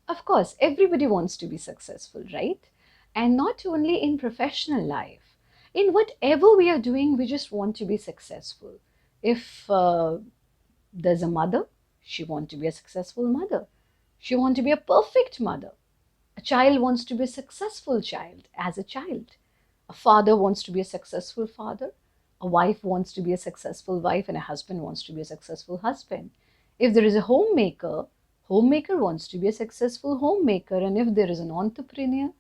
Of course, everybody wants to be successful, right? And not only in professional life, in whatever we are doing, we just want to be successful. If there's a mother, she wants to be a successful mother. She wants to be a perfect mother. A child wants to be a successful child as a child. A father wants to be a successful father. A wife wants to be a successful wife, and a husband wants to be a successful husband. If there is a homemaker wants to be a successful homemaker. And if there is an entrepreneur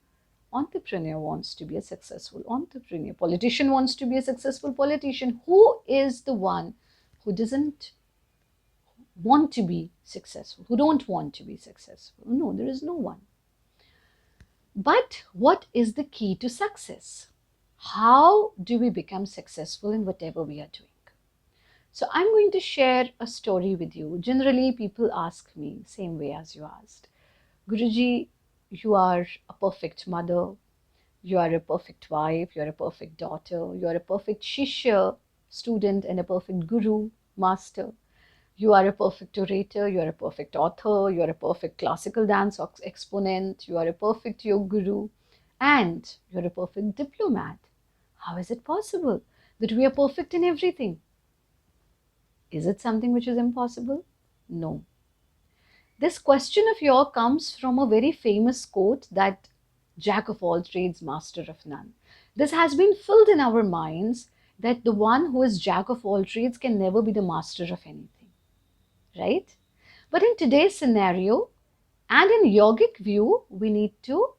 wants to be a successful entrepreneur. Politician wants to be a successful politician. Who is the one who doesn't want to be successful, who don't want to be successful? No, there is no one. But what is the key to success? How do we become successful in whatever we are doing? So I'm going to share a story with you. Generally, people ask me, same way as you asked, Guruji, you are a perfect mother, you are a perfect wife, you are a perfect daughter, you are a perfect shishya, student, and a perfect guru, master. You are a perfect orator, you are a perfect author, you are a perfect classical dance exponent, you are a perfect yoga guru, and you are a perfect diplomat. How is it possible that we are perfect in everything? Is it something which is impossible? No. This question of yours comes from a very famous quote that Jack of all trades, master of none. This has been filled in our minds that the one who is Jack of all trades can never be the master of anything, right? But in today's scenario and in yogic view, we need to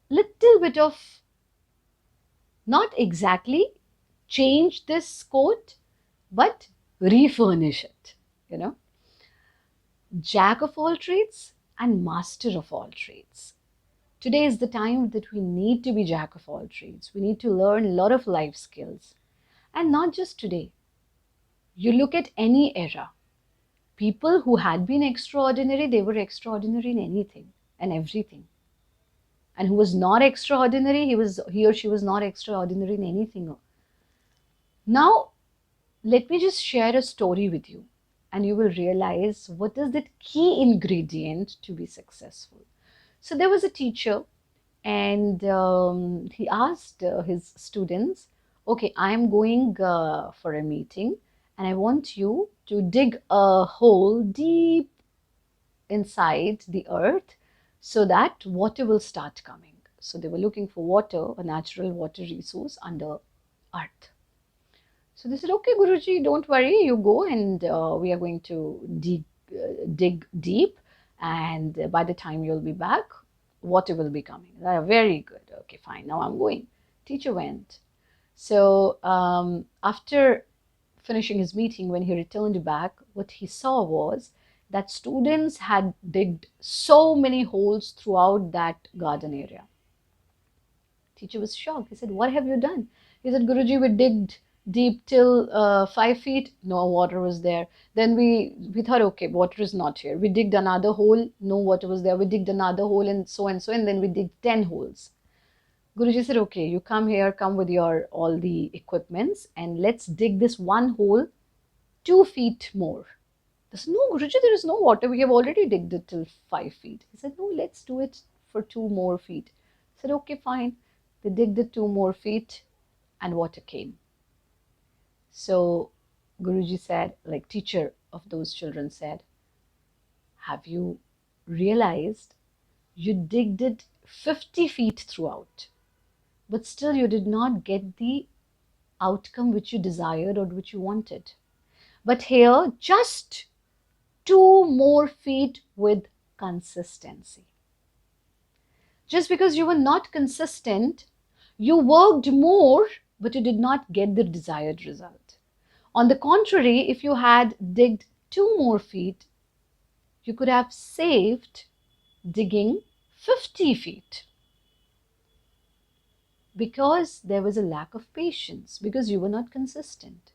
little bit of not exactly change this quote, but refurnish it, you know. Jack of all trades and master of all trades. Today is the time that we need to be jack of all trades. We need to learn a lot of life skills. And not just today. You look at any era. People who had been extraordinary, they were extraordinary in anything and everything. And who was not extraordinary, he or she was not extraordinary in anything. Now, let me just share a story with you, and you will realize what is the key ingredient to be successful. So there was a teacher, and he asked his students, okay, I'm going for a meeting, and I want you to dig a hole deep inside the earth so that water will start coming. So they were looking for water, a natural water resource under earth. So they said, okay, Guruji, don't worry, you go, and we are going to dig deep, and by the time you'll be back, water will be coming. Very good. Okay, fine. Now I'm going. Teacher went. So after finishing his meeting, when he returned back, what he saw was that students had digged so many holes throughout that garden area. Teacher was shocked. He said, what have you done? He said, Guruji, we digged deep till 5 feet. No water was there. Then we thought, okay, water is not here. We digged another hole. No water was there. We digged another hole, and so and so. And then we digged 10 holes. Guruji said, okay, you come here, come with your all the equipments, and let's dig this one hole 2 feet more. They said, no, Guruji, there is no water. We have already digged it till 5 feet. He said, no, let's do it for 2 more feet. I said, okay, fine. They digged it 2 more feet, and water came. So Guruji said, like teacher of those children said, have you realized you digged it 50 feet throughout, but still you did not get the outcome which you desired or which you wanted. But here, just 2 more feet with consistency. Just because you were not consistent, you worked more, but you did not get the desired result. On the contrary, if you had digged 2 more feet, you could have saved digging 50 feet. Because there was a lack of patience, because you were not consistent.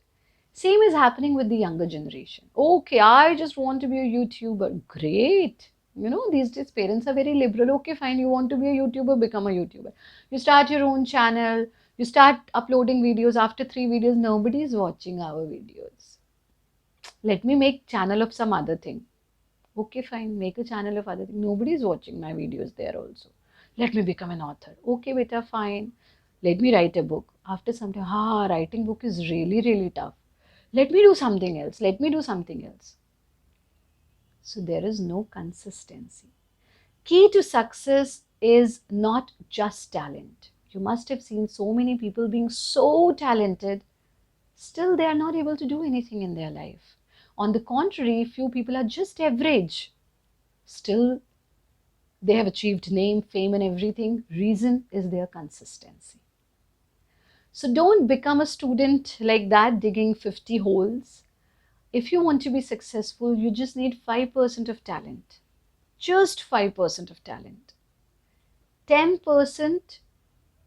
Same is happening with the younger generation. Okay, I just want to be a YouTuber. Great. You know, these days parents are very liberal. Okay, fine, you want to be a YouTuber, become a YouTuber. You start your own channel, you start uploading videos. After 3 videos, nobody is watching our videos. Let me make channel of some other thing. Okay, fine, make a channel of other things. Nobody is watching my videos there also. Let me become an author. Okay, beta, fine. Let me write a book. After some time, writing book is really, really tough. Let me do something else. Let me do something else. So there is no consistency. Key to success is not just talent. You must have seen so many people being so talented, still they are not able to do anything in their life. On the contrary, few people are just average, still they have achieved name, fame, and everything. Reason is their consistency. So don't become a student like that, digging 50 holes. If you want to be successful, you just need 5% of talent. Just 5% of talent. 10%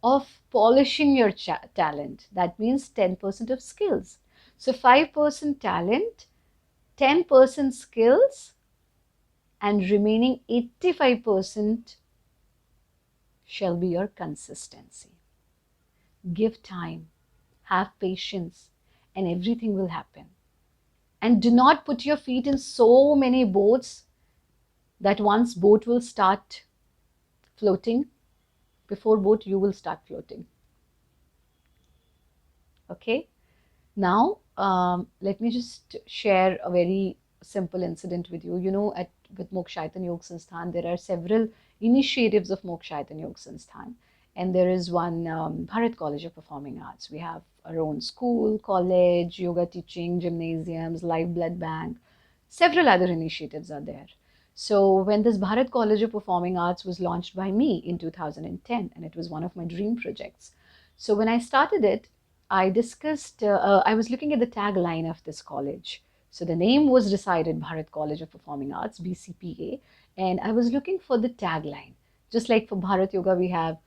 of polishing your talent. That means 10% of skills. So 5% talent, 10% skills, and remaining 85% shall be your consistency. Give time, have patience, and everything will happen. And do not put your feet in so many boats that once boat will start floating, before boat you will start floating. Okay. Now, let me just share a very simple incident with you. You know, with Mokshaitan Yog Sansthan, there are several initiatives of Mokshaitan Yog Sansthan. And there is one Bharat College of Performing Arts. We have our own school, college, yoga teaching, gymnasiums, live blood bank. Several other initiatives are there. So when this Bharat College of Performing Arts was launched by me in 2010, and it was one of my dream projects. So when I started it, I was looking at the tagline of this college. So the name was decided Bharat College of Performing Arts, BCPA, and I was looking for the tagline. Just like for Bharat Yoga, we have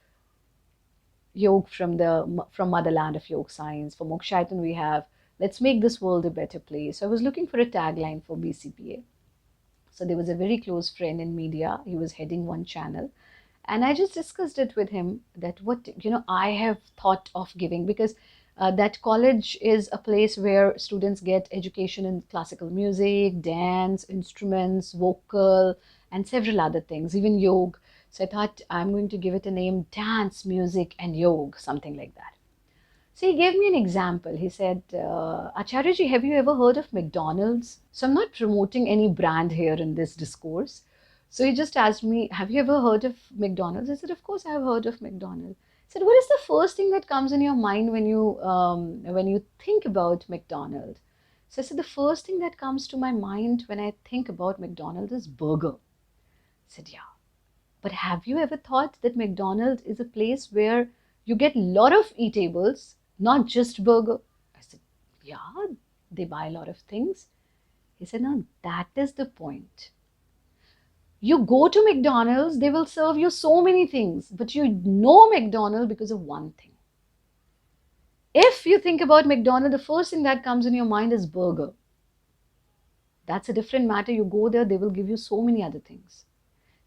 Yog from motherland of Yog science. For Mokshaitan, we have let's make this world a better place. So I was looking for a tagline for BCPA. So there was a very close friend in media. He was heading one channel, and I just discussed it with him that what I have thought of giving, because that college is a place where students get education in classical music, dance, instruments, vocal, and several other things, even yoga. So I thought I'm going to give it a name: dance, music, and yoga, something like that. So he gave me an example. He said, Acharyaji, have you ever heard of McDonald's? So I'm not promoting any brand here in this discourse. So he just asked me, have you ever heard of McDonald's? I said, of course I have heard of McDonald's. He said, what is the first thing that comes in your mind when you think about McDonald's? So I said, the first thing that comes to my mind when I think about McDonald's is burger. I said, yeah. But have you ever thought that McDonald's is a place where you get a lot of eatables, not just burger? I said, yeah, they buy a lot of things. He said, no, that is the point. You go to McDonald's, they will serve you so many things, but you know McDonald's because of one thing. If you think about McDonald's, the first thing that comes in your mind is burger. That's a different matter. You go there, they will give you so many other things.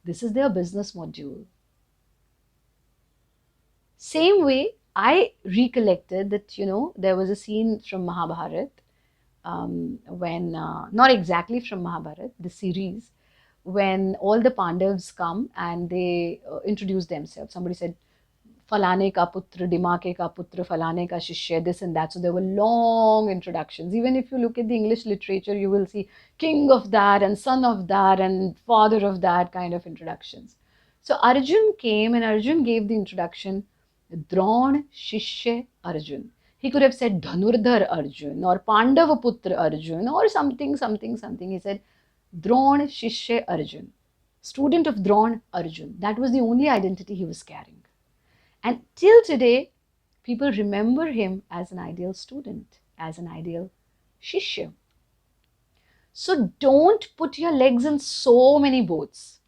This is their business module. Same way, I recollected that, there was a scene from Mahabharat, when, not exactly from Mahabharat, the series, when all the Pandavas come and they introduce themselves. Somebody said, Falane ka putra, Dimake ka putra, Falane ka shishya, this and that. So there were long introductions. Even if you look at the English literature, you will see king of that and son of that and father of that kind of introductions. So Arjun came and Arjun gave the introduction, Dron Shishya Arjun. He could have said Dhanurdhar Arjun or Pandava Putra Arjun or something, something, something. He said Dron Shishya Arjun. Student of Dron Arjun. That was the only identity he was carrying. And till today, people remember him as an ideal student, as an ideal Shishya. So don't put your legs in so many boats.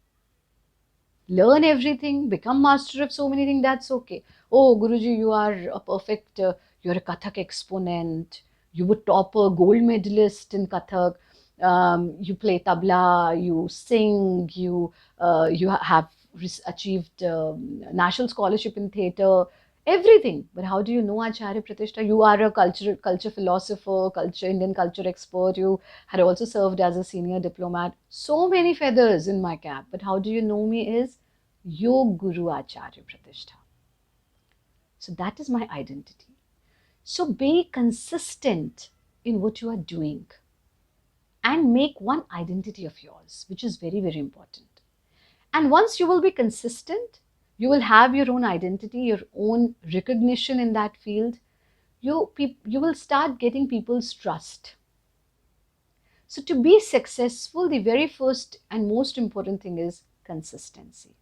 Learn everything, become master of so many things, that's okay. Oh, Guruji, you are a perfect, you're a Kathak exponent, you were topper, gold medalist in Kathak, you play tabla, you sing, you have achieved national scholarship in theatre. everything. But how do you know Acharya Pratishtha? You are a culture philosopher, Indian culture expert. You had also served as a senior diplomat. So many feathers in my cap. But how do you know me is Yog Guru Acharya Pratishtha. So that is my identity. So be consistent in what you are doing and make one identity of yours, which is very, very important. And once you will be consistent, you will have your own identity, your own recognition in that field. You will start getting people's trust. So, to be successful, the very first and most important thing is consistency.